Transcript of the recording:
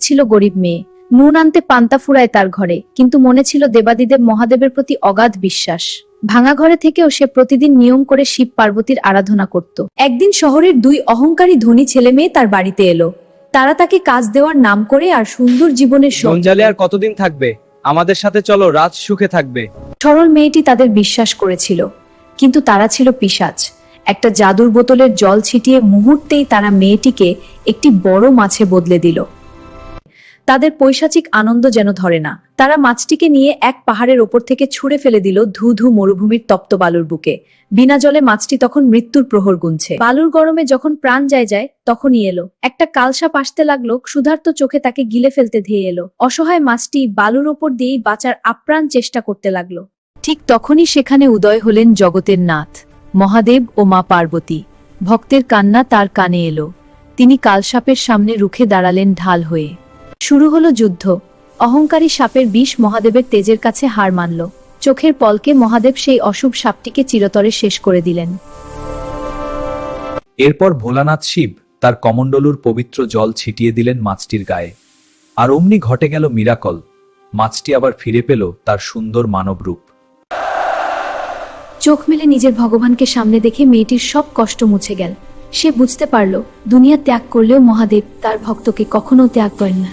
ছিল গরিব মেয়ে, নুন আনতে পান্তা ফুরায় তার ঘরে, কিন্তু মনে ছিল দেবাদিদেব মহাদেবের প্রতি অগাধ বিশ্বাস। ভাঙা ঘরে থেকেও সে প্রতিদিন নিয়ম করে শিব পার্বতীর আরাধনা করত। একদিন শহরের দুই অহংকারী ধনী ছেলে মেয়ে তার বাড়িতে এলো। তারা তাকে কাজ দেওয়ার নাম করে আর সুন্দর জীবনের জঞ্জালে আর কতদিন থাকবে? আমাদের সাথে চলো, রাজ সুখে থাকবে। সরল মেয়েটি তাদের বিশ্বাস করেছিল, কিন্তু তারা ছিল পিশাচ। একটা জাদুর বোতলের জল ছিটিয়ে মুহূর্তেই তারা মেয়েটিকে একটি বড় মাছে বদলে দিল। তাদের পৈশাচিক আনন্দ যেন ধরে না। তারা মাছটিকে নিয়ে এক পাহাড়ের ওপর থেকে ছুঁড়ে ফেলে দিল ধু ধু মরুভূমির তপ্ত বালুর বুকে। বিনা জলে মাছটি তখন মৃত্যুর প্রহর গুনছে। বালুর গরমে যখন প্রাণ যায় তখনই এলো একটা কালসাপ আসতে লাগলো, ক্ষুধার্ত চোখে তাকে গিলে ফেলতে ধেয়ে এলো। অসহায় মাছটি বালুর ওপর দিয়েই বাঁচার আপ্রাণ চেষ্টা করতে লাগলো। ঠিক তখনই সেখানে উদয় হলেন জগতের নাথ, মহাদেব ও মা পার্বতী। ভক্তের কান্না তার কানে এলো। তিনি কালসাপের সামনে রুখে দাঁড়ালেন ঢাল হয়ে। শুরু হলো যুদ্ধ। অহংকারী সাপের বিষ মহাদেবের তেজের কাছে হার মানল। চোখের পলকে মহাদেব সেই অশুভ সাপটিকে চিরতরে শেষ করে দিলেন। এরপর ভোলানাথ শিব তার কমণ্ডলুর পবিত্র জল ছিটিয়ে দিলেন মাছটির গায়ে। আর অমনি ঘটে গেল মিরাকল। মাছটি আবার ফিরে পেল তার সুন্দর মানব রূপ। চোখ মেলে নিজের ভগবানকে সামনে দেখে মেয়েটির সব কষ্ট মুছে গেল। সে বুঝতে পারল, দুনিয়া ত্যাগ করলেও মহাদেব তার ভক্তকে কখনো ত্যাগ করেন না।